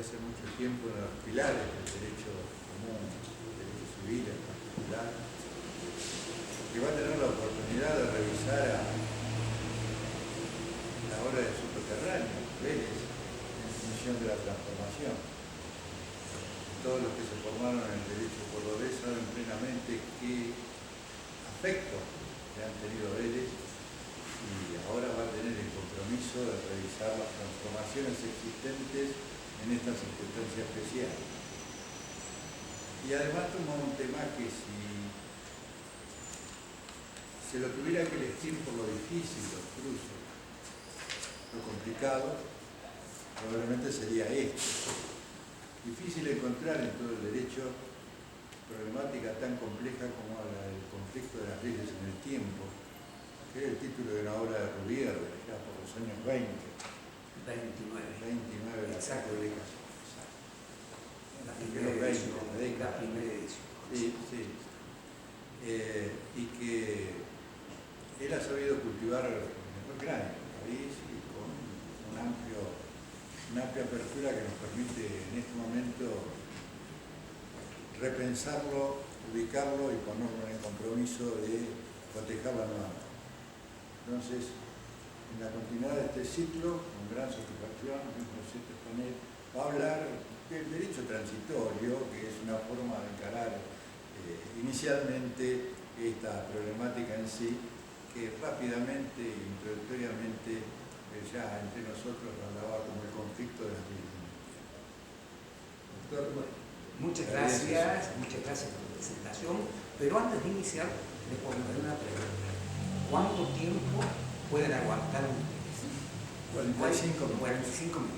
hace mucho tiempo uno de los pilares del derecho común, del derecho civil en particular, que va a tener la oportunidad de revisar a la obra de Subterráneo, Vélez, en función de la transformación. Todos los que se formaron en el derecho cordobés saben plenamente qué afecto le han tenido Vélez y ahora va a tener el compromiso de revisar las transformaciones existentes en esta circunstancia especial. Y además tomó un tema que si se lo tuviera que elegir por lo difícil, lo cruce, lo complicado, probablemente sería esto. Difícil encontrar en todo el derecho problemática tan compleja como la del conflicto de las leyes en el tiempo, que es el título de una obra de Rubier, ya por los años 20. 29, la República. La primera edición. Sí, sí. Y que él ha sabido cultivar mejor que nadie en el país y con una amplia apertura que nos permite en este momento repensarlo, ubicarlo y ponerlo en el compromiso de protegerla nuevamente. Entonces, en la continuidad de este ciclo, con gran satisfacción, José Tejonet va a hablar del derecho transitorio, que es una forma de encarar inicialmente esta problemática en sí, que rápidamente e introductoriamente ya entre nosotros hablaba como el conflicto de las leyes. Doctor, bueno, muchas gracias por la presentación, pero antes de iniciar, le pondré una pregunta. ¿Cuánto tiempo pueden aguantar ustedes? 45 minutos.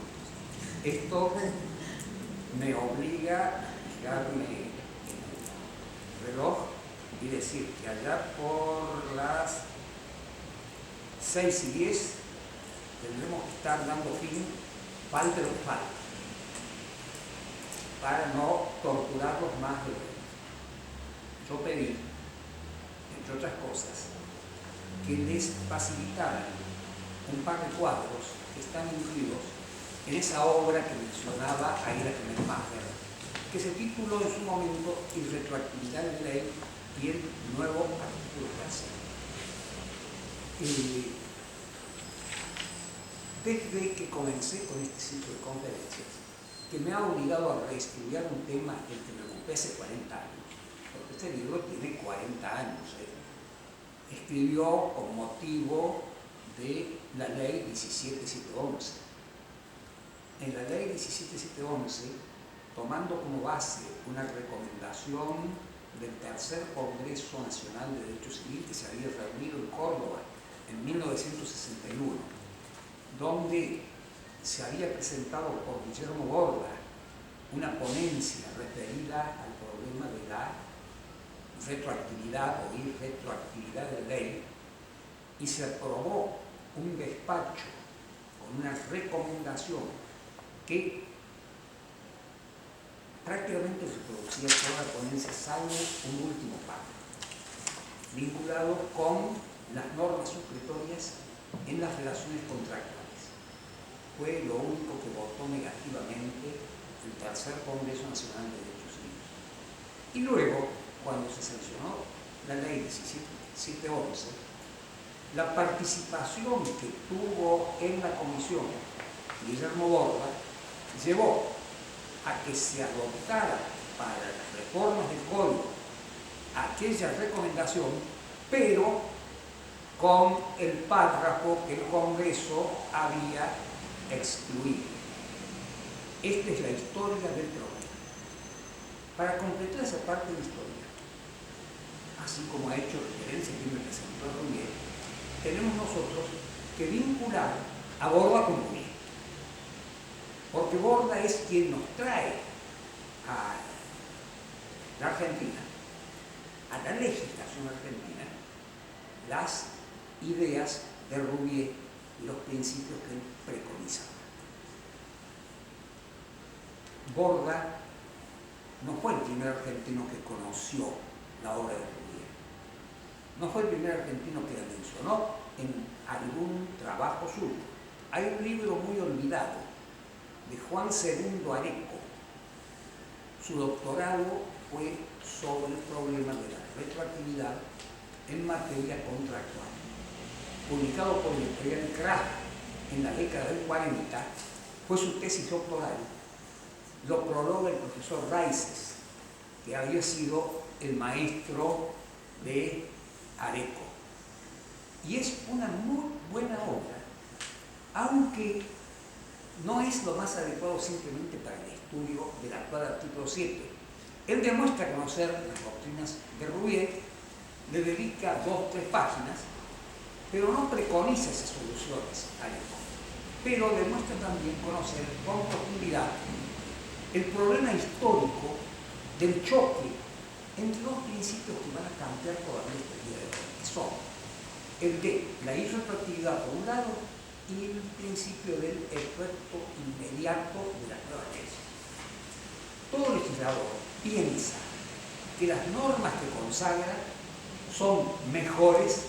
Esto me obliga a fijarme en el reloj y decir que allá por las 6:10 tendremos que estar dando fin, falte lo que falte, para no torturarlos más de lo. Yo pedí, entre otras cosas, que les facilitaran un par de cuadros que están incluidos en esa obra que mencionaba Aira Kemmermacher, que se tituló en su momento Irretroactividad de ley y el nuevo artículo tercero. Desde que comencé con este ciclo de conferencias, que me ha obligado a reestudiar un tema del que me ocupé hace 40 años, porque este libro tiene 40 años, escribió con motivo de la ley 17711. En la ley 17711, tomando como base una recomendación del Tercer Congreso Nacional de Derecho Civil que se había reunido en Córdoba en 1961, donde se había presentado por Guillermo Borda una ponencia referida al problema de la retroactividad o irretroactividad de ley, y se aprobó un despacho con una recomendación que prácticamente reproducía toda la ponencia, salvo un último párrafo vinculado con las normas supletorias en las relaciones contractuales. Fue lo único que votó negativamente el Tercer Congreso Nacional de Derechos Civiles. Y luego, cuando se sancionó la ley 17711, la participación que tuvo en la comisión Guillermo Borda llevó a que se adoptara para las reformas del código aquella recomendación, pero con el párrafo que el Congreso había excluido. Esta es la historia del problema. Para completar esa parte de la historia, así como ha hecho referencia quien me presentó a Rubier, tenemos nosotros que vincular a Borda con Rubier, porque Borda es quien nos trae a la Argentina, a la legislación argentina, las ideas de Rubier y los principios que él preconizaba. Borda no fue el primer argentino que conoció la obra de Rubier. No fue el primer argentino que la mencionó en algún trabajo suyo. Hay un libro muy olvidado de Juan II Areco. Su doctorado fue sobre el problema de la retroactividad en materia contractual. Publicado por el editorial Kraft en la década del 40, fue su tesis doctoral. Lo prologa el profesor Reises, que había sido el maestro de Areco. Y es una muy buena obra, aunque no es lo más adecuado simplemente para el estudio del actual artículo 7. Él demuestra conocer las doctrinas de Rouvier, le dedica 2 o 3 páginas, pero no preconiza esas soluciones a Areco. Pero demuestra también conocer con profundidad el problema histórico del choque entre 2 principios que van a cambiar todavía este día de hoy, que son el de la irretroactividad por un lado y el principio del efecto inmediato de las nuevas leyes. Todo legislador piensa que las normas que consagra son mejores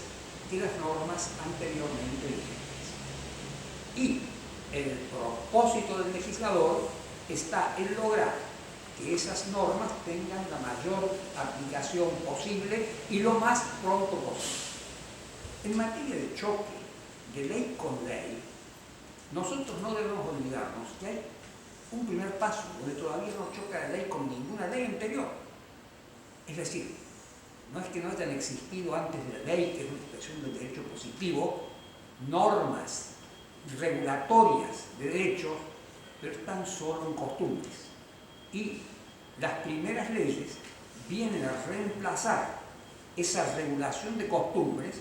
que las normas anteriormente vigentes. Y el propósito del legislador está en lograr que esas normas tengan la mayor aplicación posible y lo más pronto posible. En materia de choque de ley con ley, nosotros no debemos olvidarnos que hay un primer paso donde todavía no choca la ley con ninguna ley anterior. Es decir, no es que no hayan existido antes de la ley, que es una expresión del derecho positivo, normas regulatorias de derechos, pero están solo en costumbres. Y las primeras leyes vienen a reemplazar esa regulación de costumbres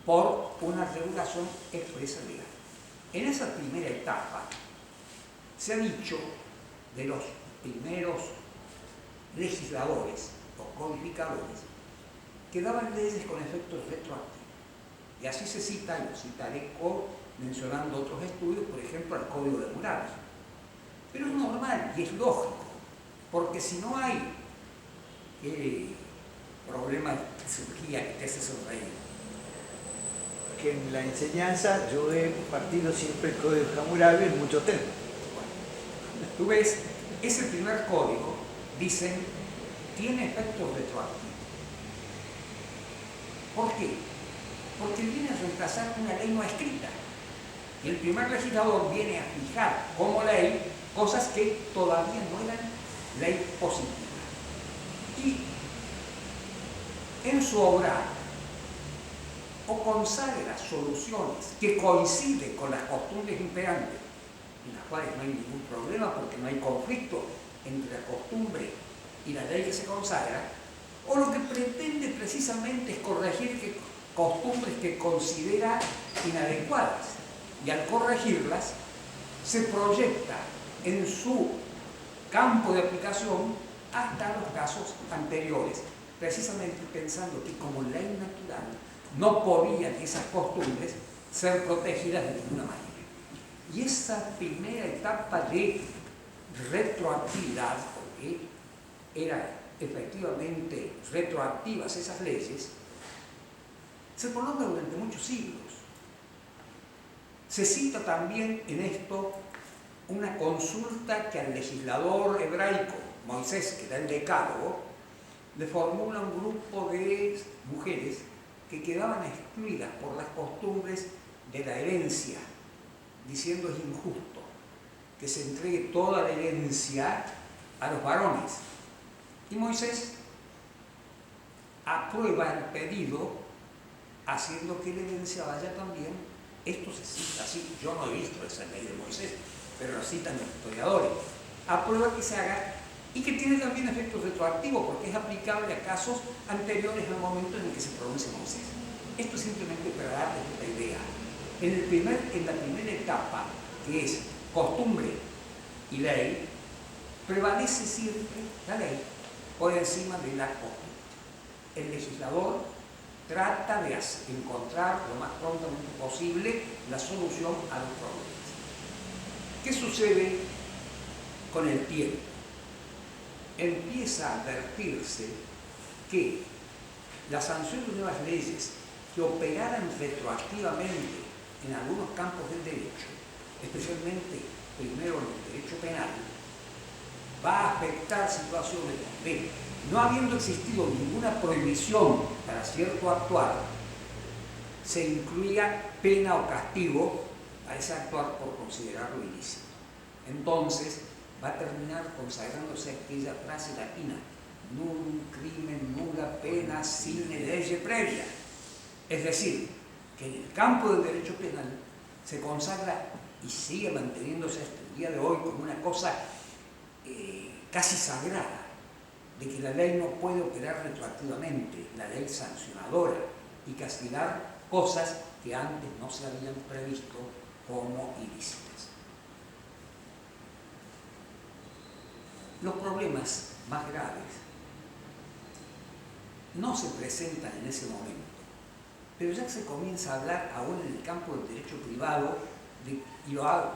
por una regulación expresa legal. En esa primera etapa se ha dicho de los primeros legisladores o codificadores que daban leyes con efectos retroactivos. Y así se cita, y lo citaré mencionando otros estudios, por ejemplo, el Código de Murales. Pero es normal y es lógico, porque si no hay problema de surgía que te hace sonreír. Que en la enseñanza yo he partido siempre el Código de Hammurabi en muchos temas. Bueno, tú ves, ese primer código, dicen, tiene efectos retroactivos. ¿Por qué? Porque viene a reemplazar una ley no escrita. Y el primer legislador viene a fijar como ley cosas que todavía no eran ley positiva. Y en su obra o consagra soluciones que coinciden con las costumbres imperantes, en las cuales no hay ningún problema porque no hay conflicto entre la costumbre y la ley que se consagra, o lo que pretende precisamente es corregir costumbres que considera inadecuadas, y al corregirlas se proyecta en su campo de aplicación hasta los casos anteriores, precisamente pensando que como ley natural no podían esas costumbres ser protegidas de ninguna manera. Y esa primera etapa de retroactividad, porque eran efectivamente retroactivas esas leyes, se prolonga durante muchos siglos. Se cita también en esto una consulta que al legislador hebraico Moisés, que da el decálogo, le formula un grupo de mujeres que quedaban excluidas por las costumbres de la herencia, diciendo es injusto que se entregue toda la herencia a los varones. Y Moisés aprueba el pedido haciendo que la herencia vaya también. Esto se cita así, yo no he visto esa ley de Moisés, pero lo citan los historiadores. Aprueba que se haga y que tiene también efectos retroactivos porque es aplicable a casos anteriores al momento en el que se pronuncia Moisés. Esto es simplemente para darles esta idea. En la primera etapa, que es costumbre y ley, prevalece siempre la ley por encima de la costumbre. El legislador trata de encontrar lo más prontamente posible la solución a los problemas. ¿Qué sucede con el tiempo? Empieza a advertirse que la sanción de nuevas leyes que operaran retroactivamente en algunos campos del derecho, especialmente primero en el derecho penal, va a afectar situaciones donde, no habiendo existido ninguna prohibición para cierto actuar, se incluya pena o castigo a ese actuar por considerarlo ilícito. Entonces va a terminar consagrándose aquella frase latina: nullum crimen nulla pena sine lege previa. Es decir, que en el campo del derecho penal se consagra y sigue manteniéndose hasta el día de hoy como una cosa casi sagrada, de que la ley no puede operar retroactivamente, la ley sancionadora, y castigar cosas que antes no se habían previsto como ilícitas. Los problemas más graves no se presentan en ese momento, pero ya se comienza a hablar aún en el campo del derecho privado, y lo hago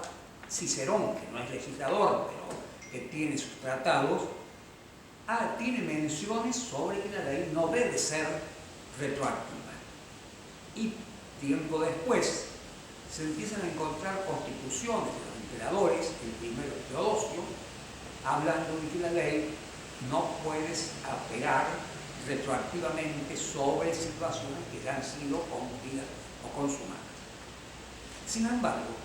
Cicerón, que no es legislador, pero que tiene sus tratados, tiene menciones sobre que la ley no debe ser retroactiva. Y tiempo después se empiezan a encontrar constituciones de los emperadores, el primero Teodosio, hablando de que la ley no puede operar retroactivamente sobre situaciones que ya han sido cumplidas o consumadas. Sin embargo,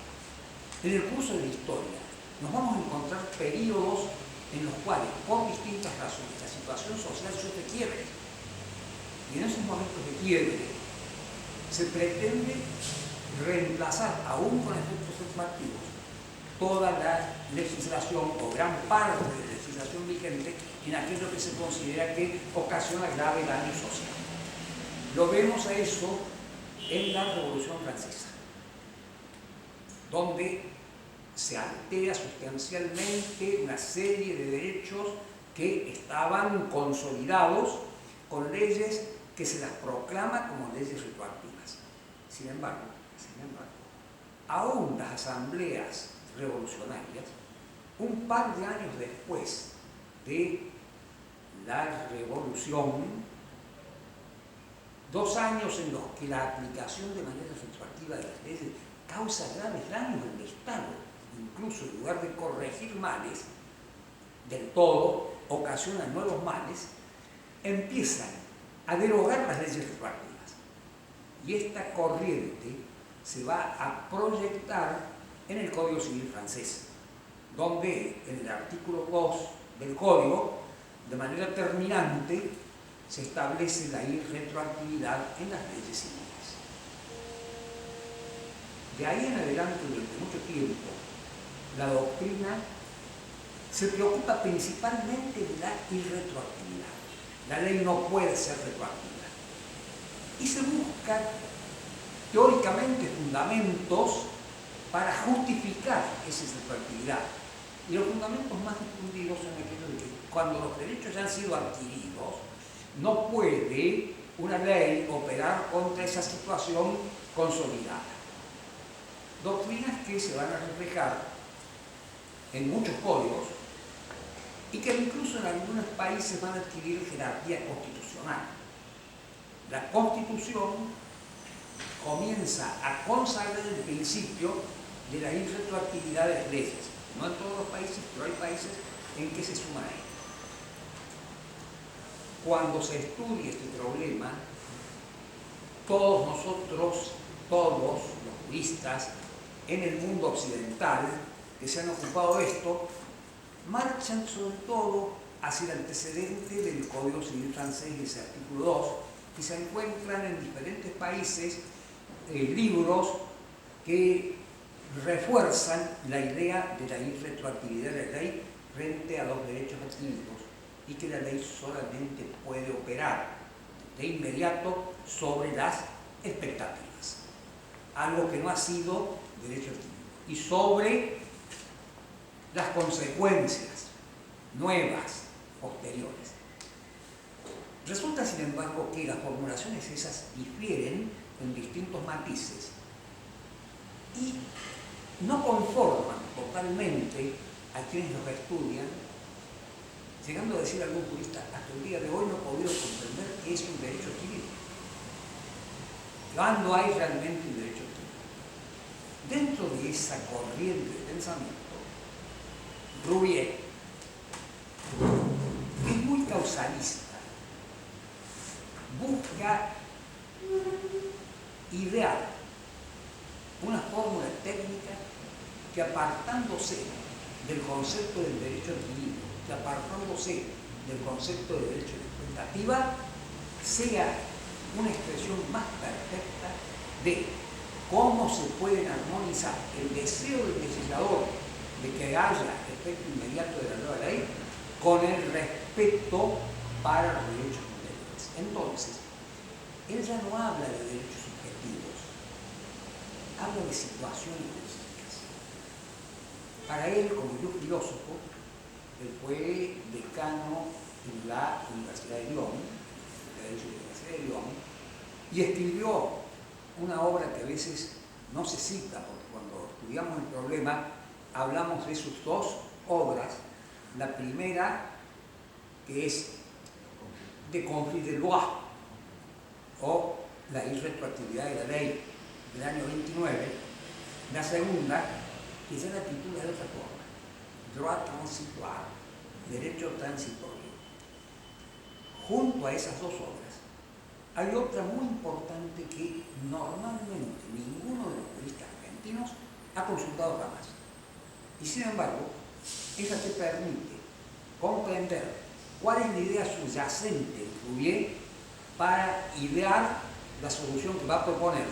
en el curso de la historia nos vamos a encontrar periodos en los cuales, por distintas razones, la situación social sufre quiebre. Y en esos momentos de quiebre se pretende reemplazar, aún con efectos retroactivos, toda la legislación o gran parte de la legislación vigente en aquello que se considera que ocasiona grave daño social. Lo vemos a eso en la Revolución Francesa, donde se altera sustancialmente una serie de derechos que estaban consolidados con leyes que se las proclama como leyes retroactivas. Sin embargo, aún las asambleas revolucionarias, un par de años después de la revolución, 2 años en los que la aplicación de manera retroactiva de las leyes causa graves daños en el Estado, incluso en lugar de corregir males del todo, ocasiona nuevos males, empiezan a derogar las leyes retroactivas. Y esta corriente se va a proyectar en el Código Civil francés, donde en el artículo 2 del Código, de manera terminante, se establece la irretroactividad en las leyes civiles. De ahí en adelante, durante mucho tiempo, la doctrina se preocupa principalmente de la irretroactividad. La ley no puede ser retroactiva. Y se buscan teóricamente fundamentos para justificar esa retroactividad. Y los fundamentos más difundidos son aquellos de que cuando los derechos ya han sido adquiridos, no puede una ley operar contra esa situación consolidada. Doctrinas que se van a reflejar en muchos códigos y que incluso en algunos países van a adquirir jerarquía constitucional. La Constitución comienza a consagrar el principio de la irretroactividad de las leyes. No en todos los países, pero hay países en que se suma a ello. Cuando se estudie este problema, todos nosotros, todos los juristas en el mundo occidental que se han ocupado de esto, marchan sobre todo hacia el antecedente del Código Civil francés y ese artículo 2, que se encuentran en diferentes países libros que refuerzan la idea de la irretroactividad de la ley frente a los derechos adquiridos y que la ley solamente puede operar de inmediato sobre las expectativas, algo que no ha sido derecho adquirido, y sobre las consecuencias nuevas, posteriores. Resulta, sin embargo, que las formulaciones esas difieren en distintos matices y no conforman totalmente a quienes los estudian, llegando a decir algún jurista, hasta el día de hoy no he podido comprender qué es un derecho adquirido. ¿Cuándo hay realmente un derecho adquirido? Dentro de esa corriente de pensamiento Rouvier es muy causalista, busca idear una fórmula técnica que, apartándose del concepto del derecho adquirido, que apartándose del concepto de derecho de expectativa, sea una expresión más perfecta de cómo se pueden armonizar el deseo del legislador de que haya efecto inmediato de la nueva ley con el respeto para los derechos anteriores. Entonces, él ya no habla de derechos subjetivos, habla de situaciones jurídicas. Para él, como yo filósofo, él fue decano en la Universidad de Lyon, y escribió una obra que a veces no se cita, porque cuando estudiamos el problema hablamos de sus dos obras. La primera, que es de conflit de loi, o la irretroactividad de la ley del año 29. La segunda, que ya la titula de otra forma, droit transitoire, derecho transitorio. Junto a esas dos obras hay otra muy importante que normalmente ninguno de los juristas argentinos ha consultado jamás. Y sin embargo, esa te permite comprender cuál es la idea subyacente de Rouvier para idear la solución que va a proponer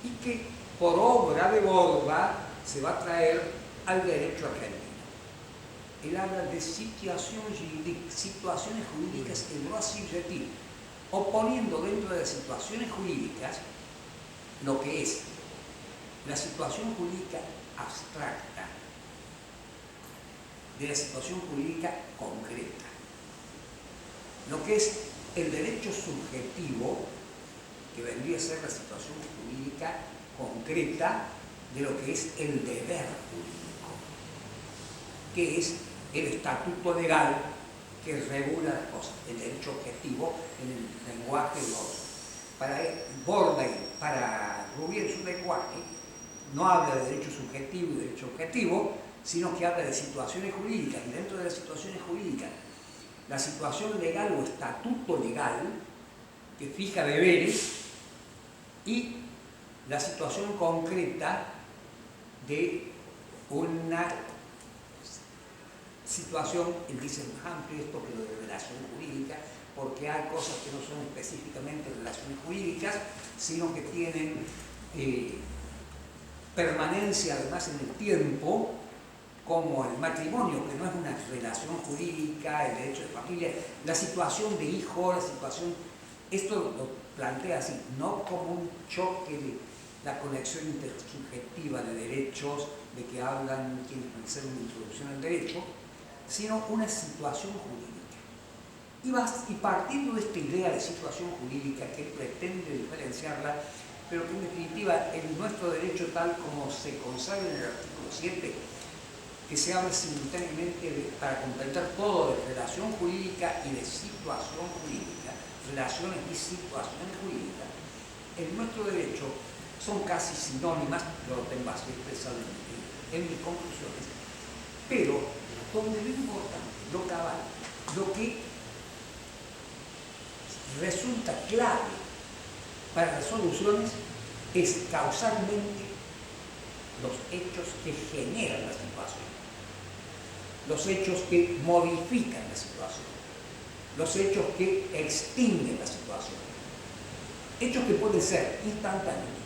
y que por obra de borda se va a traer al derecho argentino. Él habla de situaciones jurídicas en droit subjectif, oponiendo dentro de las situaciones jurídicas lo que es la situación jurídica abstracta de la situación jurídica concreta, lo que es el derecho subjetivo, que vendría a ser la situación jurídica concreta de lo que es el deber jurídico, que es el estatuto legal que regula las cosas, el derecho objetivo en el lenguaje de los. Para Rouvier, su lenguaje no habla de derecho subjetivo y derecho objetivo, sino que habla de situaciones jurídicas, y dentro de las situaciones jurídicas, la situación legal o estatuto legal que fija deberes, y la situación concreta de una situación, él dice más amplio esto que lo de relación jurídica, porque hay cosas que no son específicamente relaciones jurídicas, sino que tienen permanencia además en el tiempo, como el matrimonio, que no es una relación jurídica, el derecho de familia, la situación de hijo, la situación. Esto lo plantea así, no como un choque de la conexión intersubjetiva de derechos, de que hablan quienes van a hacer una introducción al derecho, sino una situación jurídica. Y partiendo de esta idea de situación jurídica, que pretende diferenciarla, pero que en definitiva en nuestro derecho tal como se consagra en el artículo 7, que se habla simultáneamente para comprender todo de relación jurídica y de situación jurídica, relaciones y situaciones jurídicas, en nuestro derecho son casi sinónimas, yo lo tengo así expresado en mis conclusiones, pero donde lo importante, lo cabal, lo que resulta clave para las soluciones es causalmente los hechos que generan la situación, los hechos que modifican la situación, los hechos que extinguen la situación, hechos que pueden ser instantáneos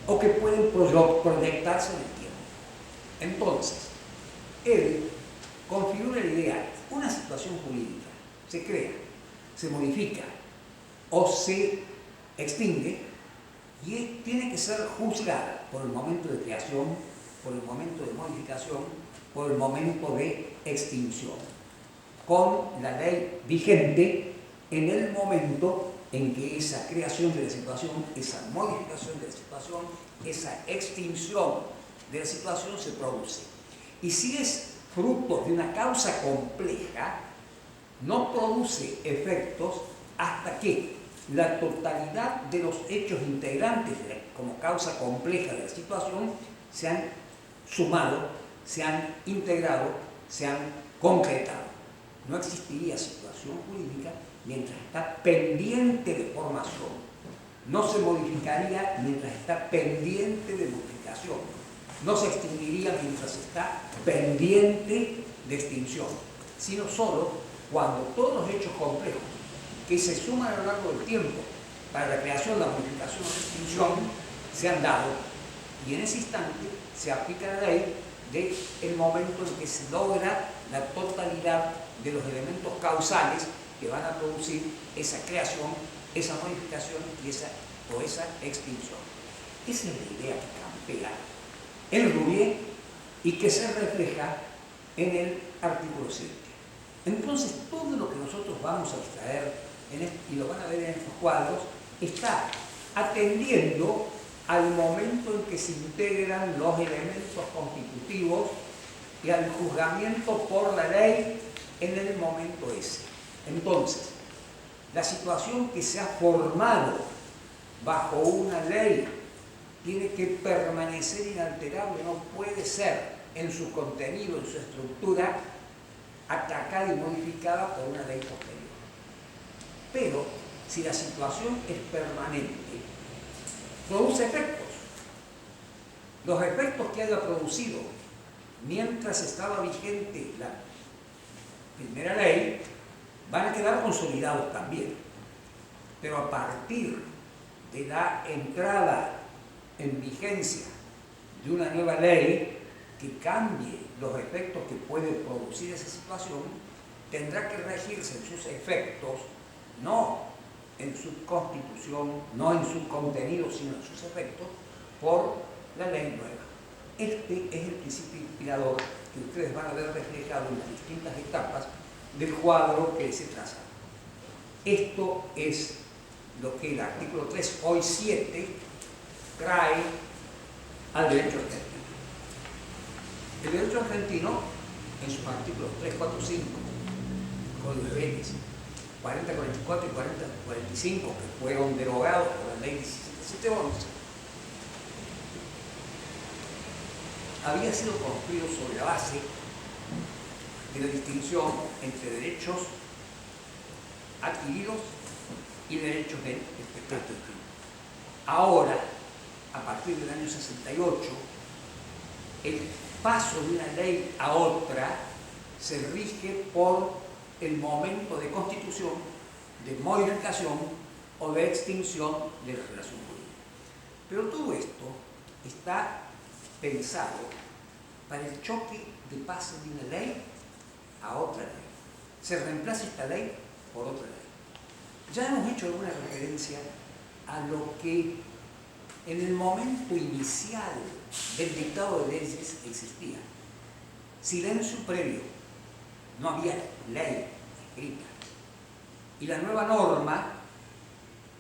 o que pueden proyectarse en el tiempo. Entonces, él configura la idea, una situación jurídica se crea, se modifica o se extingue y tiene que ser juzgada por el momento de creación, por el momento de modificación, por el momento de extinción, con la ley vigente en el momento en que esa creación de la situación, esa modificación de la situación, esa extinción de la situación se produce. Y si es fruto de una causa compleja, no produce efectos hasta que la totalidad de los hechos integrantes como causa compleja de la situación se han sumado, se han integrado, se han concretado. No existiría situación jurídica mientras está pendiente de formación. No se modificaría mientras está pendiente de modificación. No se extinguiría mientras está pendiente de extinción, sino solo cuando todos los hechos complejos que se suman a lo largo del tiempo para la creación, la modificación o la extinción se han dado, y en ese instante se aplica la ley del momento en que se logra la totalidad de los elementos causales que van a producir esa creación, esa modificación y esa extinción. Esa es la idea que campea en Rouvier y que se refleja en el artículo 7. Entonces, todo lo que nosotros vamos a extraer, y lo van a ver en estos cuadros, está atendiendo al momento en que se integran los elementos constitutivos y al juzgamiento por la ley en el momento ese. Entonces, la situación que se ha formado bajo una ley tiene que permanecer inalterable, no puede ser en su contenido, en su estructura, atacada y modificada por una ley posterior. Pero, si la situación es permanente, produce efectos. Los efectos que haya producido mientras estaba vigente la primera ley van a quedar consolidados también. Pero a partir de la entrada en vigencia de una nueva ley que cambie los efectos que puede producir esa situación, tendrá que regirse en sus efectos, no en su constitución, no en su contenido, sino en sus efectos, por la ley nueva. Este es el principio inspirador que ustedes van a ver reflejado en las distintas etapas del cuadro que se traza. Esto es lo que el artículo 3, hoy 7, trae al derecho argentino. El derecho argentino, en sus artículos 3, 4, 5, Código de Vélez, 40, 44 y 40, 45, que fueron derogados por la ley 1711, había sido construido sobre la base de la distinción entre derechos adquiridos y derechos del espectáculo. Ahora, a partir del año 68, el paso de una ley a otra se rige por el momento de constitución, de modificación o de extinción de la relación jurídica. Pero todo esto está pensado para el choque de pase de una ley a otra ley. Se reemplaza esta ley por otra ley. Ya hemos hecho alguna referencia a lo que en el momento inicial del dictado de leyes existía. Silencio previo, no había ley escrita. Y la nueva norma,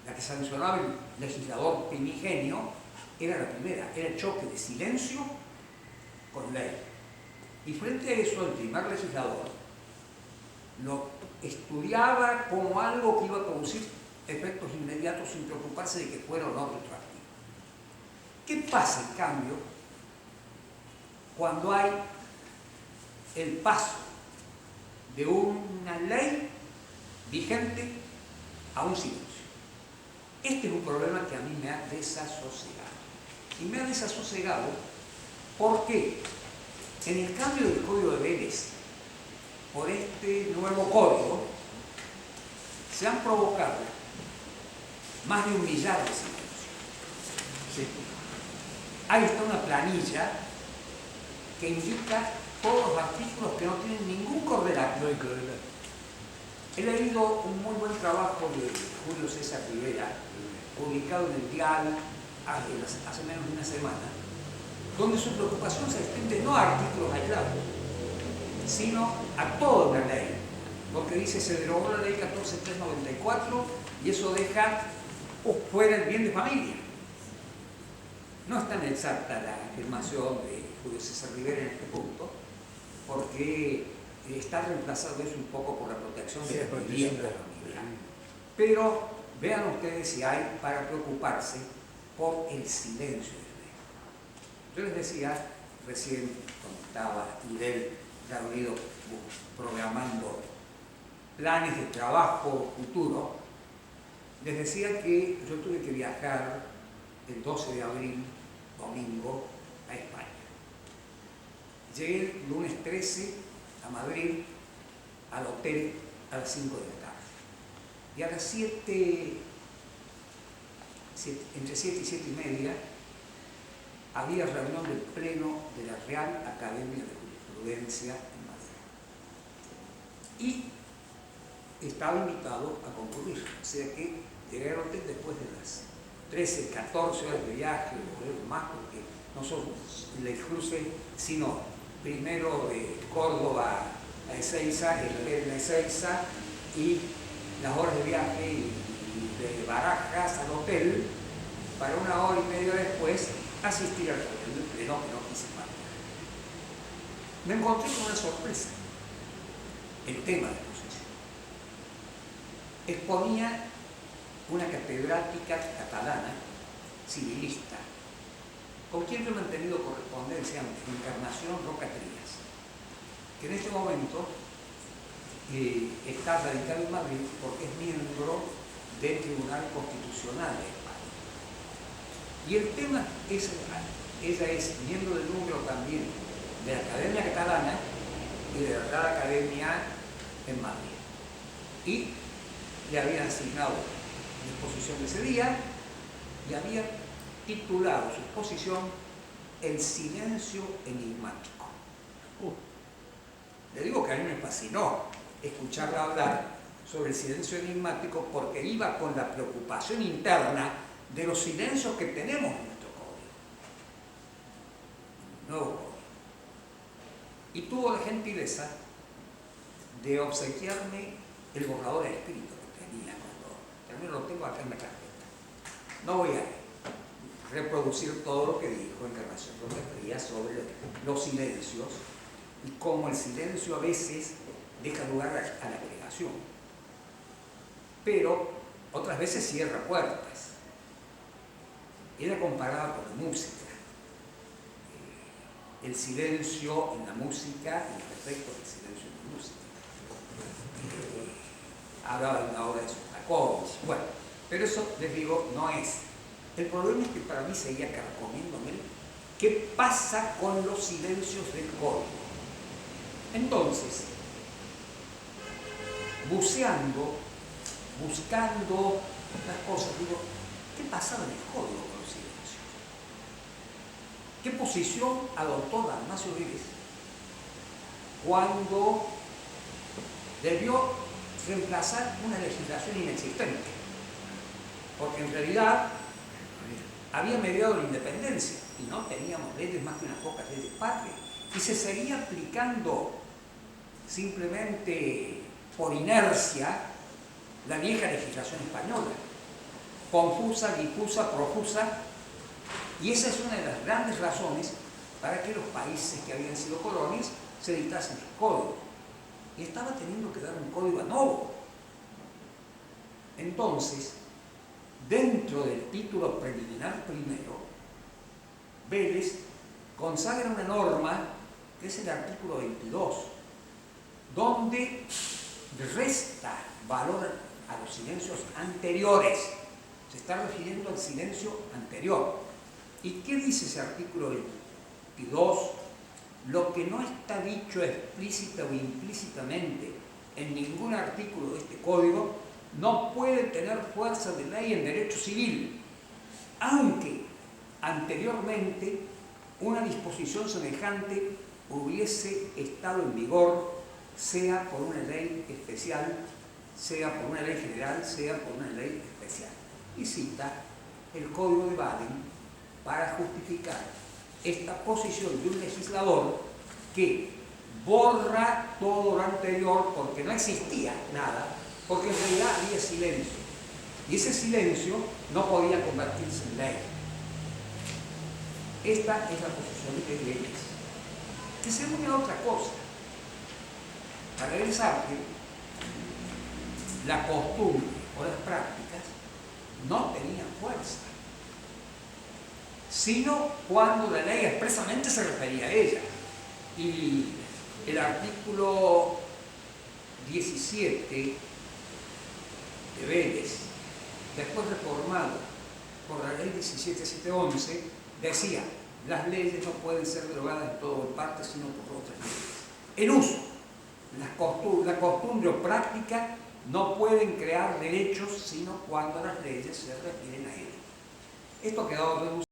la que sancionaba el legislador primigenio, era la primera, era el choque de silencio con ley. Y frente a eso, el primer legislador lo estudiaba como algo que iba a producir efectos inmediatos sin preocuparse de que fuera o no retroactivo. ¿Qué pasa, en cambio, cuando hay el paso de una ley vigente a un silencio? Este es un problema que a mí me ha desasosegado. Y me ha desasosegado porque en el cambio del Código de Vélez por este nuevo código se han provocado más de 1 millar de silencios. Sí. Ahí está una planilla que indica todos los artículos que no tienen ningún correlato. No hay correlato. He leído un muy buen trabajo de Julio César Rivera, publicado en el Dial hace menos de una semana, donde su preocupación se extiende no a artículos aislados, sino a toda una ley, porque dice se derogó la ley 14.394 y eso deja fuera el bien de familia. No es tan exacta la afirmación de Julio César Rivera en este punto, porque está reemplazado eso un poco por la protección de la vivienda familiar. Pero vean ustedes si hay para preocuparse por el silencio de la ley. Yo les decía recién, cuando estaba del reunido programando planes de trabajo futuro, les decía que yo tuve que viajar el 12 de abril, domingo, a España. Llegué el lunes 13 a Madrid, al hotel, a las 5 de la tarde. Y a las 7, entre 7 y 7 y media, había reunión del Pleno de la Real Academia de Jurisprudencia en Madrid. Y estaba invitado a concurrir. O sea que llegué al hotel después de las 13, 14 horas de viaje, o más, porque no son el cruce, sino primero de Córdoba a Ezeiza, el hotel de Ezeiza, y las horas de viaje y de Barajas al hotel, para 1 hora y media después asistir al pleno que no quise faltar. Me encontré con una sorpresa. El tema de la posición. Exponía una catedrática catalana, civilista, con quien yo he mantenido correspondencia, Encarnación Roca Trías, que en este momento está radicada en Madrid porque es miembro del Tribunal Constitucional de España. Y el tema es, ella es miembro del número también de la Academia Catalana y de la Real Academia en Madrid. Y le habían asignado la exposición de ese día y había titulado su exposición El silencio enigmático. Le digo que a mí me fascinó escucharla hablar sobre el silencio enigmático porque iba con la preocupación interna de los silencios que tenemos en nuestro código. Nuevo código. Y tuvo la gentileza de obsequiarme el borrador escrito que tenía cuando también lo tengo acá en la carpeta. No voy a reproducir todo lo que dijo Encarnación Roca Trías sobre los silencios y cómo el silencio a veces deja lugar a la creación, pero otras veces cierra puertas. Era comparada con la música. El silencio en la música y el efecto del silencio en la música. Hablaba de una obra de Sostakovich. Bueno, pero eso, les digo, no es. El problema es que para mí seguía carcomiéndome qué pasa con los silencios del código. Entonces, buceando, buscando las cosas, digo, ¿qué pasaba en el código con los silencios? ¿Qué posición adoptó Dalmacio Vélez cuando debió reemplazar una legislación inexistente? Porque en realidad había mediado la independencia y no teníamos leyes más que unas pocas leyes patrias y se seguía aplicando simplemente por inercia la vieja legislación española, confusa, difusa, profusa, y esa es una de las grandes razones para que los países que habían sido colonias se dictasen sus códigos. Y estaba teniendo que dar un código a nuevo. Entonces, dentro del título preliminar primero, Vélez consagra una norma que es el artículo 22, donde resta valor a los silencios anteriores. Se está refiriendo al silencio anterior. ¿Y qué dice ese artículo 22? Lo que no está dicho explícita o implícitamente en ningún artículo de este código no puede tener fuerza de ley en derecho civil, aunque anteriormente una disposición semejante hubiese estado en vigor, sea por una ley especial, sea por una ley general, sea por una ley especial. Y cita el Código de Baden para justificar esta posición de un legislador que borra todo lo anterior porque no existía nada, porque en realidad había silencio. Y ese silencio no podía convertirse en ley. Esta es la posición de Vélez, que se une a otra cosa. Para regresar, la costumbre o las prácticas no tenían fuerza, sino cuando la ley expresamente se refería a ella. Y el artículo 17 de Vélez, después reformado por la ley 17711, decía: las leyes no pueden ser derogadas en todo o en parte, sino por otras leyes. El uso, la costumbre o práctica no pueden crear derechos, sino cuando las leyes se refieren a ellos. Esto ha quedado reducido